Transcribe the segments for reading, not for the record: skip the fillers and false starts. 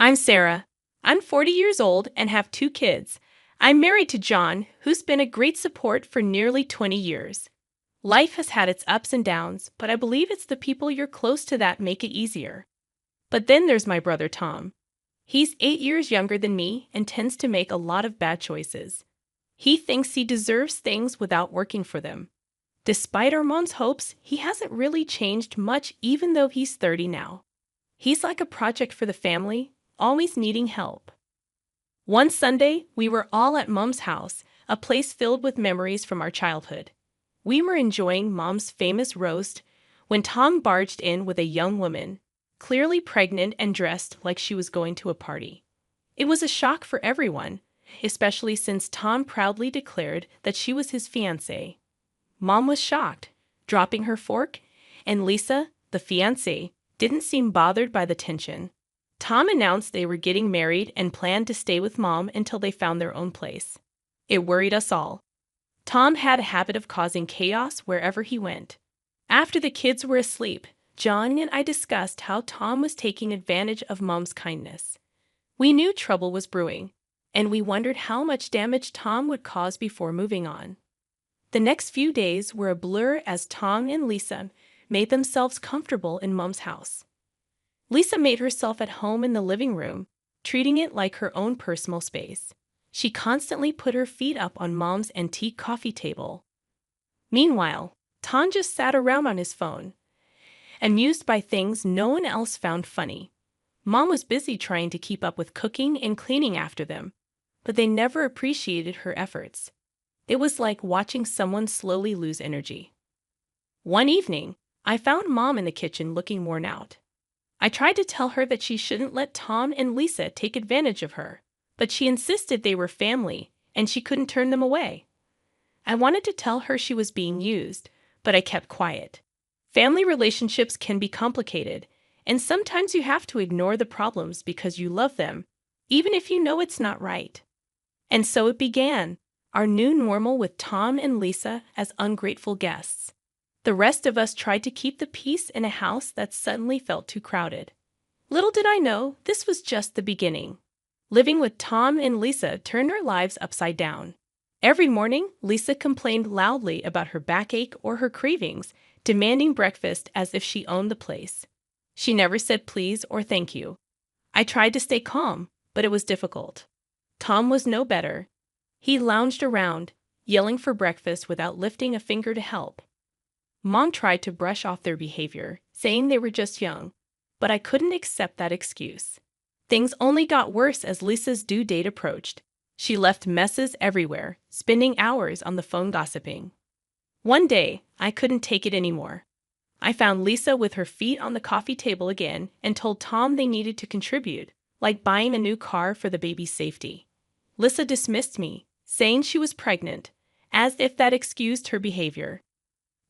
I'm Sarah. I'm 40 years old and have two kids. I'm married to John, who's been a great support for nearly 20 years. Life has had its ups and downs, but I believe it's the people you're close to that make it easier. But then there's my brother Tom. He's 8 years younger than me and tends to make a lot of bad choices. He thinks he deserves things without working for them. Despite our mom's hopes, he hasn't really changed much even though he's 30 now. He's like a project for the family, always needing help. One Sunday, we were all at Mom's house, a place filled with memories from our childhood. We were enjoying Mom's famous roast when Tom barged in with a young woman, clearly pregnant and dressed like she was going to a party. It was a shock for everyone, especially since Tom proudly declared that she was his fiancée. Mom was shocked, dropping her fork, and Lisa, the fiancée, didn't seem bothered by the tension. Tom announced they were getting married and planned to stay with Mom until they found their own place. It worried us all. Tom had a habit of causing chaos wherever he went. After the kids were asleep, John and I discussed how Tom was taking advantage of Mom's kindness. We knew trouble was brewing, and we wondered how much damage Tom would cause before moving on. The next few days were a blur as Tom and Lisa made themselves comfortable in Mom's house. Lisa made herself at home in the living room, treating it like her own personal space. She constantly put her feet up on Mom's antique coffee table. Meanwhile, Tom just sat around on his phone, amused by things no one else found funny. Mom was busy trying to keep up with cooking and cleaning after them, but they never appreciated her efforts. It was like watching someone slowly lose energy. One evening, I found Mom in the kitchen looking worn out. I tried to tell her that she shouldn't let Tom and Lisa take advantage of her, but she insisted they were family and she couldn't turn them away. I wanted to tell her she was being used, but I kept quiet. Family relationships can be complicated, and sometimes you have to ignore the problems because you love them, even if you know it's not right. And so it began, our new normal with Tom and Lisa as ungrateful guests. The rest of us tried to keep the peace in a house that suddenly felt too crowded. Little did I know, this was just the beginning. Living with Tom and Lisa turned our lives upside down. Every morning, Lisa complained loudly about her backache or her cravings, demanding breakfast as if she owned the place. She never said please or thank you. I tried to stay calm, but it was difficult. Tom was no better. He lounged around, yelling for breakfast without lifting a finger to help. Mom tried to brush off their behavior, saying they were just young, but I couldn't accept that excuse. Things only got worse as Lisa's due date approached. She left messes everywhere, spending hours on the phone gossiping. One day, I couldn't take it anymore. I found Lisa with her feet on the coffee table again and told Tom they needed to contribute, like buying a new car for the baby's safety. Lisa dismissed me, saying she was pregnant, as if that excused her behavior.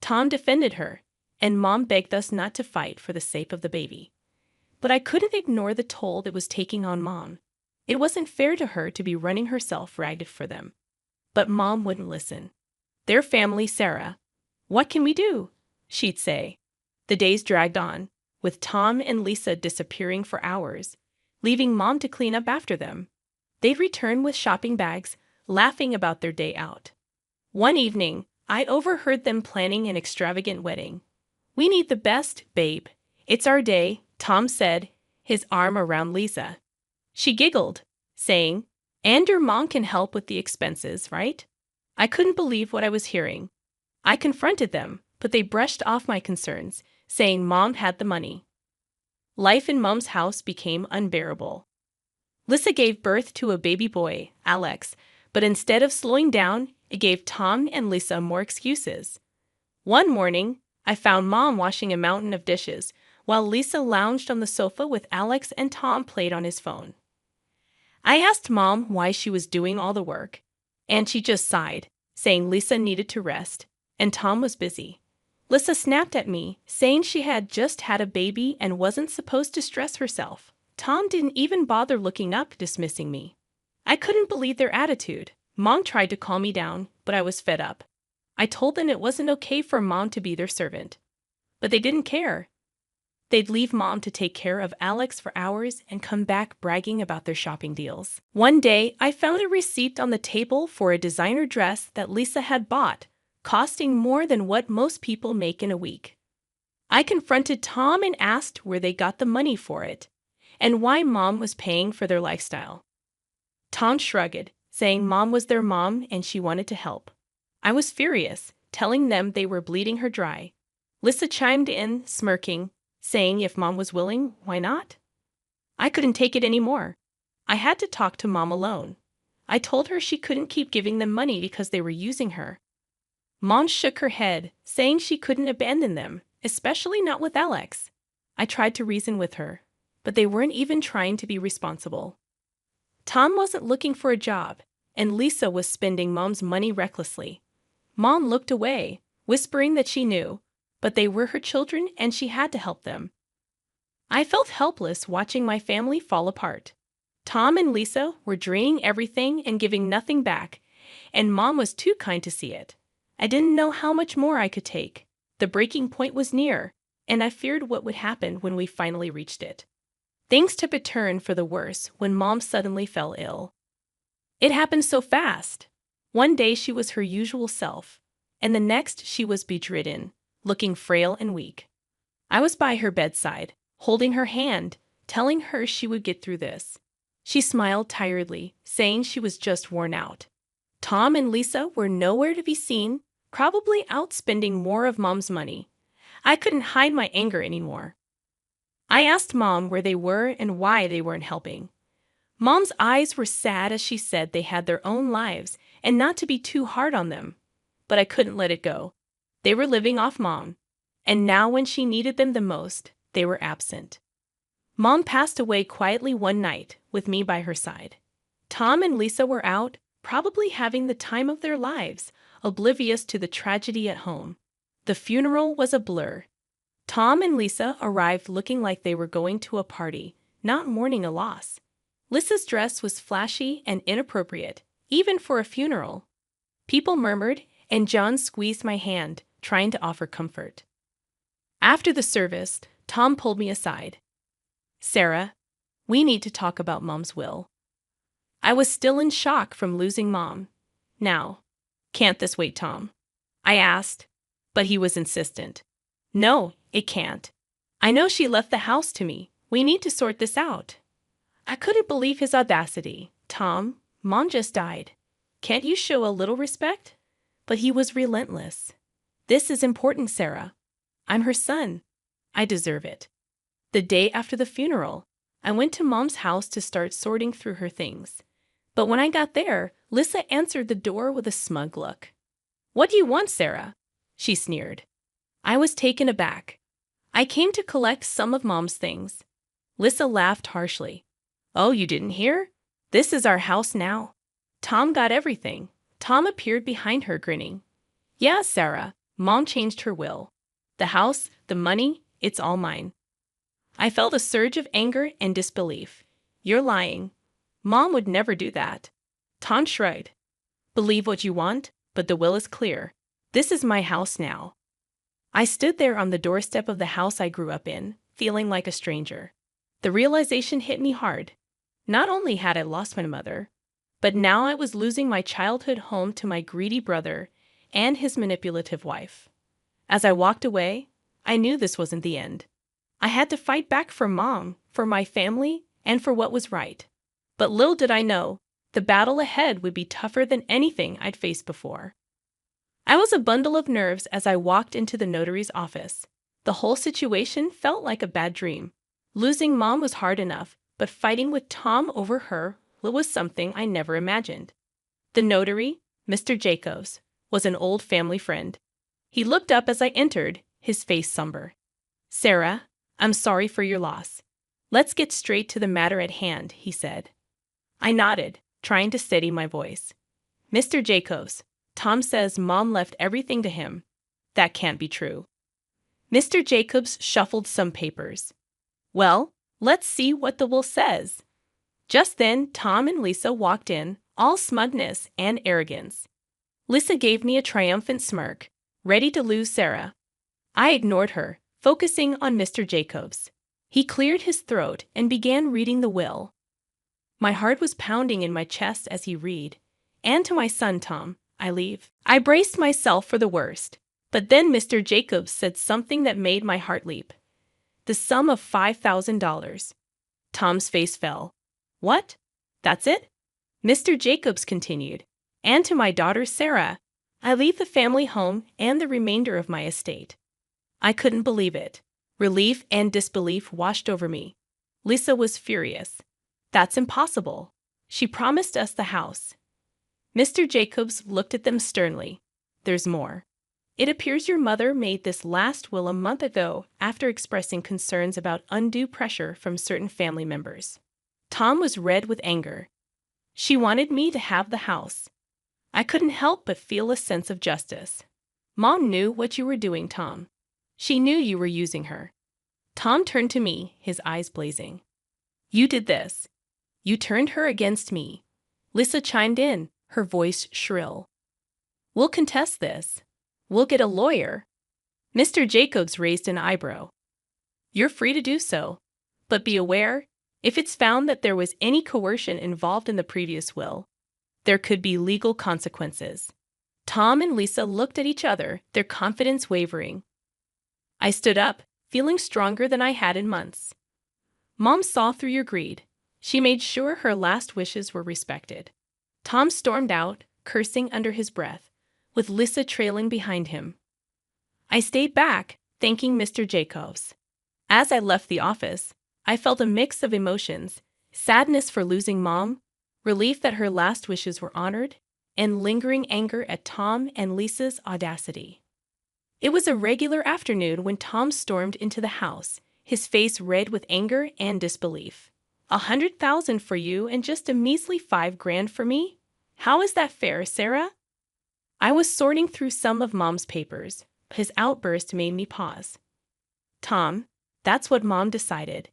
Tom defended her, and Mom begged us not to fight for the sake of the baby. But I couldn't ignore the toll it was taking on Mom. It wasn't fair to her to be running herself ragged for them. But Mom wouldn't listen. "Their family, Sarah. What can we do?" she'd say. The days dragged on, with Tom and Lisa disappearing for hours, leaving Mom to clean up after them. They'd return with shopping bags, laughing about their day out. One evening, I overheard them planning an extravagant wedding. "We need the best, babe. It's our day," Tom said, his arm around Lisa. She giggled, saying, "And your mom can help with the expenses, right?" I couldn't believe what I was hearing. I confronted them, but they brushed off my concerns, saying Mom had the money. Life in Mom's house became unbearable. Lisa gave birth to a baby boy, Alex, but instead of slowing down, it gave Tom and Lisa more excuses. One morning, I found Mom washing a mountain of dishes, while Lisa lounged on the sofa with Alex and Tom played on his phone. I asked Mom why she was doing all the work, and she just sighed, saying Lisa needed to rest, and Tom was busy. Lisa snapped at me, saying she had just had a baby and wasn't supposed to stress herself. Tom didn't even bother looking up, dismissing me. I couldn't believe their attitude. Mom tried to calm me down, but I was fed up. I told them it wasn't okay for Mom to be their servant. But they didn't care. They'd leave Mom to take care of Alex for hours and come back bragging about their shopping deals. One day, I found a receipt on the table for a designer dress that Lisa had bought, costing more than what most people make in a week. I confronted Tom and asked where they got the money for it, and why Mom was paying for their lifestyle. Tom shrugged, saying Mom was their mom and she wanted to help. I was furious, telling them they were bleeding her dry. Lisa chimed in, smirking, saying if Mom was willing, why not? I couldn't take it anymore. I had to talk to Mom alone. I told her she couldn't keep giving them money because they were using her. Mom shook her head, saying she couldn't abandon them, especially not with Alex. I tried to reason with her, but they weren't even trying to be responsible. Tom wasn't looking for a job, and Lisa was spending Mom's money recklessly. Mom looked away, whispering that she knew, but they were her children and she had to help them. I felt helpless watching my family fall apart. Tom and Lisa were draining everything and giving nothing back, and Mom was too kind to see it. I didn't know how much more I could take. The breaking point was near, and I feared what would happen when we finally reached it. Things took a turn for the worse when Mom suddenly fell ill. It happened so fast. One day she was her usual self, and the next she was bedridden, looking frail and weak. I was by her bedside, holding her hand, telling her she would get through this. She smiled tiredly, saying she was just worn out. Tom and Lisa were nowhere to be seen, probably out spending more of Mom's money. I couldn't hide my anger anymore. I asked Mom where they were and why they weren't helping. Mom's eyes were sad as she said they had their own lives and not to be too hard on them. But I couldn't let it go. They were living off Mom, and now when she needed them the most, they were absent. Mom passed away quietly one night, with me by her side. Tom and Lisa were out, probably having the time of their lives, oblivious to the tragedy at home. The funeral was a blur. Tom and Lisa arrived looking like they were going to a party, not mourning a loss. Lisa's dress was flashy and inappropriate, even for a funeral. People murmured, and John squeezed my hand, trying to offer comfort. After the service, Tom pulled me aside. "Sarah, we need to talk about Mom's will." I was still in shock from losing Mom. "Now, can't this wait, Tom?" I asked, but he was insistent. "No, it can't. I know she left the house to me. We need to sort this out." I couldn't believe his audacity. "Tom, Mom just died. Can't you show a little respect?" But he was relentless. "This is important, Sarah. I'm her son. I deserve it." The day after the funeral, I went to Mom's house to start sorting through her things. But when I got there, Lisa answered the door with a smug look. "What do you want, Sarah?" she sneered. I was taken aback. "I came to collect some of Mom's things." Lisa laughed harshly. "Oh, you didn't hear? This is our house now." Tom got everything. Tom appeared behind her, grinning. "Yeah, Sarah, Mom changed her will. The house, the money, it's all mine." I felt a surge of anger and disbelief. "You're lying. Mom would never do that." Tom shrugged. "Believe what you want, but the will is clear. This is my house now." I stood there on the doorstep of the house I grew up in, feeling like a stranger. The realization hit me hard. Not only had I lost my mother, but now I was losing my childhood home to my greedy brother and his manipulative wife. As I walked away, I knew this wasn't the end. I had to fight back for Mom, for my family, and for what was right. But little did I know, the battle ahead would be tougher than anything I'd faced before. I was a bundle of nerves as I walked into the notary's office. The whole situation felt like a bad dream. Losing Mom was hard enough, but fighting with Tom over her was something I never imagined. The notary, Mr. Jacobs, was an old family friend. He looked up as I entered, his face somber. "Sarah, I'm sorry for your loss. Let's get straight to the matter at hand," he said. I nodded, trying to steady my voice. "Mr. Jacobs, Tom says Mom left everything to him. That can't be true." Mr. Jacobs shuffled some papers. "Well, let's see what the will says." Just then, Tom and Lisa walked in, all smugness and arrogance. Lisa gave me a triumphant smirk, ready to lose Sarah. I ignored her, focusing on Mr. Jacobs. He cleared his throat and began reading the will. My heart was pounding in my chest as he read. "And to my son, Tom, I leave." I braced myself for the worst, but then Mr. Jacobs said something that made my heart leap. The sum of $5,000. Tom's face fell. "What? That's it?" Mr. Jacobs continued. "And to my daughter Sarah, I leave the family home and the remainder of my estate." I couldn't believe it. Relief and disbelief washed over me. Lisa was furious. "That's impossible. She promised us the house." Mr. Jacobs looked at them sternly. "There's more. It appears your mother made this last will a month ago after expressing concerns about undue pressure from certain family members." Tom was red with anger. "She wanted me to have the house." I couldn't help but feel a sense of justice. "Mom knew what you were doing, Tom. She knew you were using her." Tom turned to me, his eyes blazing. "You did this. You turned her against me." Lisa chimed in, her voice shrill. "We'll contest this. We'll get a lawyer." Mr. Jacobs raised an eyebrow. "You're free to do so, but be aware, if it's found that there was any coercion involved in the previous will, there could be legal consequences." Tom and Lisa looked at each other, their confidence wavering. I stood up, feeling stronger than I had in months. "Mom saw through your greed. She made sure her last wishes were respected." Tom stormed out, cursing under his breath, with Lisa trailing behind him. I stayed back, thanking Mr. Jacobs. As I left the office, I felt a mix of emotions: sadness for losing Mom, relief that her last wishes were honored, and lingering anger at Tom and Lisa's audacity. It was a regular afternoon when Tom stormed into the house, his face red with anger and disbelief. $100,000 for you and just a measly $5,000 for me? How is that fair, Sarah?" I was sorting through some of Mom's papers. His outburst made me pause. "Tom, that's what Mom decided.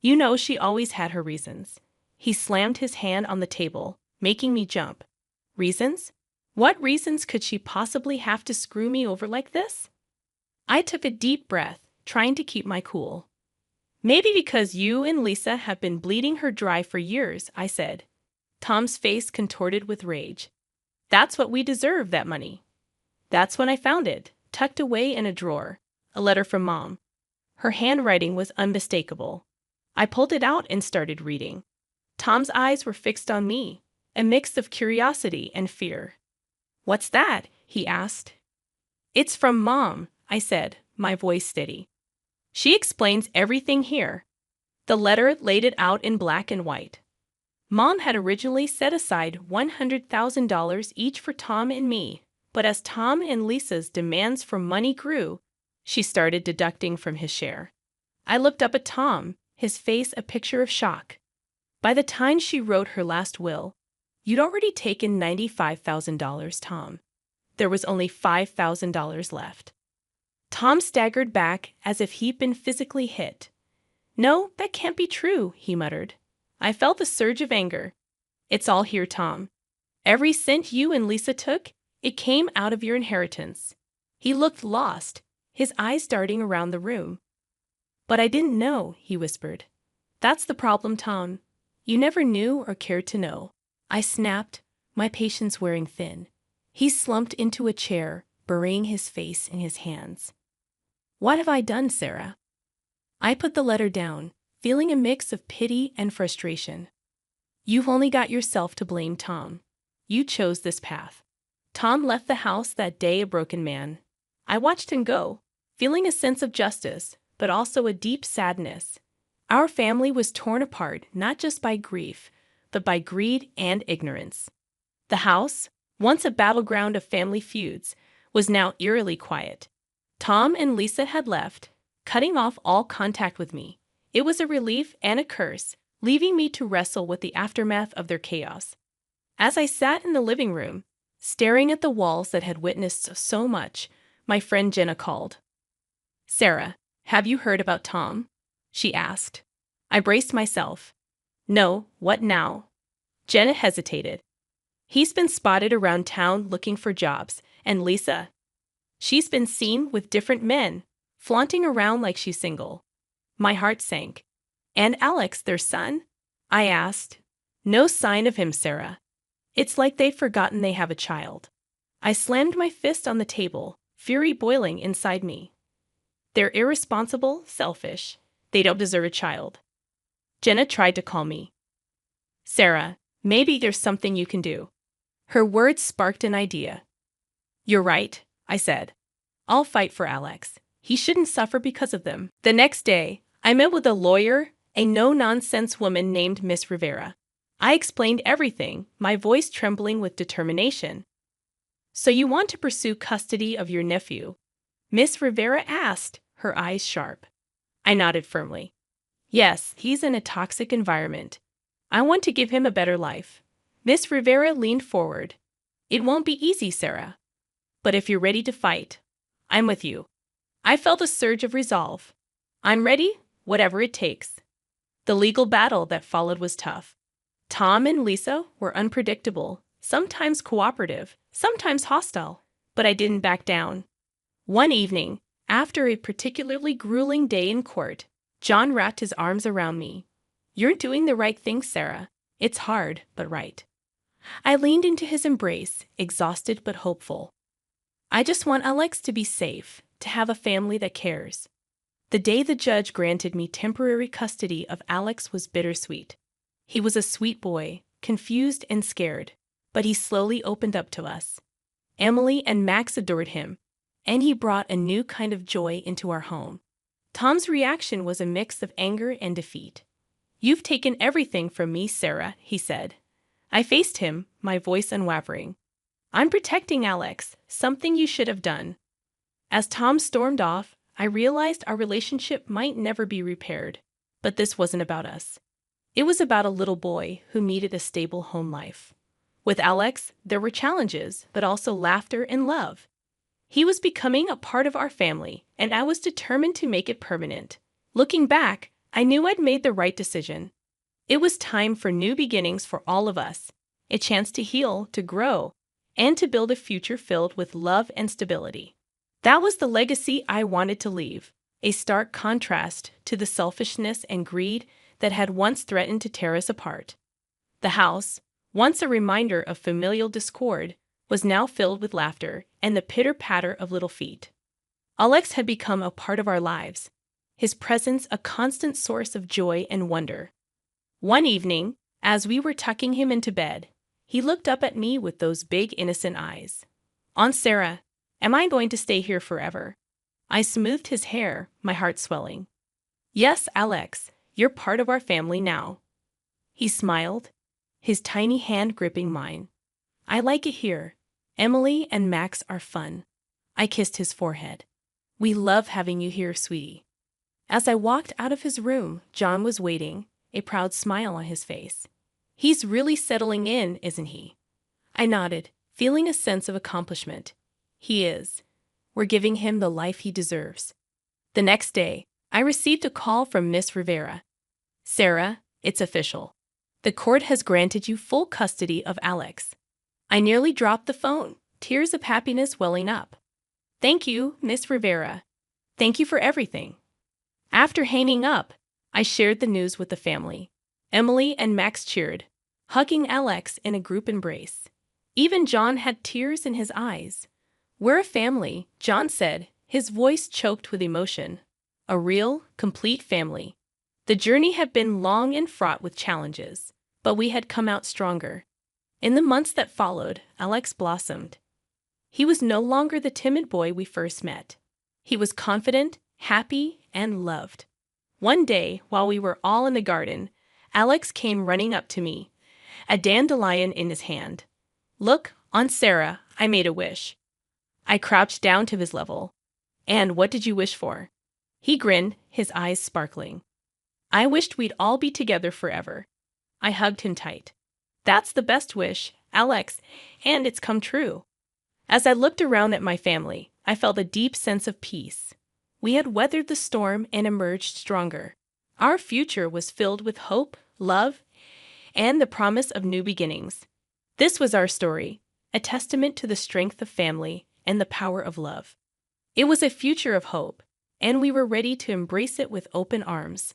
You know she always had her reasons." He slammed his hand on the table, making me jump. "Reasons? What reasons could she possibly have to screw me over like this?" I took a deep breath, trying to keep my cool. "Maybe because you and Lisa have been bleeding her dry for years," I said. Tom's face contorted with rage. "That's what we deserve, that money." That's when I found it, tucked away in a drawer, a letter from Mom. Her handwriting was unmistakable. I pulled it out and started reading. Tom's eyes were fixed on me, a mix of curiosity and fear. "What's that?" he asked. "It's from Mom," I said, my voice steady. "She explains everything here." The letter laid it out in black and white. Mom had originally set aside $100,000 each for Tom and me, but as Tom and Lisa's demands for money grew, she started deducting from his share. I looked up at Tom, his face a picture of shock. By the time she wrote her last will, you'd already taken $95,000, Tom. There was only $5,000 left. Tom staggered back as if he'd been physically hit. "No, that can't be true," he muttered. I felt a surge of anger. "It's all here, Tom. Every cent you and Lisa took, it came out of your inheritance." He looked lost, his eyes darting around the room. "But I didn't know," he whispered. "That's the problem, Tom. You never knew or cared to know." I snapped, my patience wearing thin. He slumped into a chair, burying his face in his hands. "What have I done, Sarah?" I put the letter down, feeling a mix of pity and frustration. "You've only got yourself to blame, Tom. You chose this path." Tom left the house that day a broken man. I watched him go, feeling a sense of justice, but also a deep sadness. Our family was torn apart not just by grief, but by greed and ignorance. The house, once a battleground of family feuds, was now eerily quiet. Tom and Lisa had left, cutting off all contact with me. It was a relief and a curse, leaving me to wrestle with the aftermath of their chaos. As I sat in the living room, staring at the walls that had witnessed so much, my friend Jenna called. "Sarah, have you heard about Tom?" she asked. I braced myself. "No, what now?" Jenna hesitated. "He's been spotted around town looking for jobs, and Lisa, she's been seen with different men. flaunting around like she's single. My heart sank. And Alex, their son? I asked. No sign of him, Sarah. It's like they've forgotten they have a child. I slammed my fist on the table, fury boiling inside me. They're irresponsible, selfish. They don't deserve a child. Jenna tried to calm me. Sarah, maybe there's something you can do. Her words sparked an idea. You're right, I said. I'll fight for Alex. He shouldn't suffer because of them. The next day, I met with a lawyer, a no-nonsense woman named Miss Rivera. I explained everything, my voice trembling with determination. So you want to pursue custody of your nephew? Miss Rivera asked, her eyes sharp. I nodded firmly. Yes, he's in a toxic environment. I want to give him a better life. Miss Rivera leaned forward. It won't be easy, Sarah. But if you're ready to fight, I'm with you. I felt a surge of resolve. I'm ready, whatever it takes. The legal battle that followed was tough. Tom and Lisa were unpredictable, sometimes cooperative, sometimes hostile, but I didn't back down. One evening, after a particularly grueling day in court, John wrapped his arms around me. You're doing the right thing, Sarah. It's hard, but right. I leaned into his embrace, exhausted but hopeful. I just want Alex to be safe, to have a family that cares. The day the judge granted me temporary custody of Alex was bittersweet. He was a sweet boy, confused and scared, but he slowly opened up to us. Emily and Max adored him, and he brought a new kind of joy into our home. Tom's reaction was a mix of anger and defeat. You've taken everything from me, Sarah, he said. I faced him, my voice unwavering. I'm protecting Alex, something you should have done. As Tom stormed off, I realized our relationship might never be repaired, but this wasn't about us. It was about a little boy who needed a stable home life. With Alex, there were challenges, but also laughter and love. He was becoming a part of our family, and I was determined to make it permanent. Looking back, I knew I'd made the right decision. It was time for new beginnings for all of us, a chance to heal, to grow, and to build a future filled with love and stability. That was the legacy I wanted to leave, a stark contrast to the selfishness and greed that had once threatened to tear us apart. The house, once a reminder of familial discord, was now filled with laughter and the pitter-patter of little feet. Alex had become a part of our lives, his presence a constant source of joy and wonder. One evening, as we were tucking him into bed, he looked up at me with those big innocent eyes. Aunt Sarah, am I going to stay here forever? I smoothed his hair, my heart swelling. Yes, Alex, you're part of our family now. He smiled, his tiny hand gripping mine. I like it here. Emily and Max are fun. I kissed his forehead. We love having you here, sweetie. As I walked out of his room, John was waiting, a proud smile on his face. He's really settling in, isn't he? I nodded, feeling a sense of accomplishment. He is. We're giving him the life he deserves. The next day, I received a call from Miss Rivera. Sarah, it's official. The court has granted you full custody of Alex. I nearly dropped the phone, tears of happiness welling up. Thank you, Miss Rivera. Thank you for everything. After hanging up, I shared the news with the family. Emily and Max cheered, hugging Alex in a group embrace. Even John had tears in his eyes. We're a family, John said, his voice choked with emotion. A real, complete family. The journey had been long and fraught with challenges, but we had come out stronger. In the months that followed, Alex blossomed. He was no longer the timid boy we first met. He was confident, happy, and loved. One day, while we were all in the garden, Alex came running up to me, a dandelion in his hand. Look, Aunt Sarah, I made a wish. I crouched down to his level. And what did you wish for? He grinned, his eyes sparkling. I wished we'd all be together forever. I hugged him tight. That's the best wish, Alex, and it's come true. As I looked around at my family, I felt a deep sense of peace. We had weathered the storm and emerged stronger. Our future was filled with hope, love, and the promise of new beginnings. This was our story, a testament to the strength of family and the power of love. It was a future of hope, and we were ready to embrace it with open arms.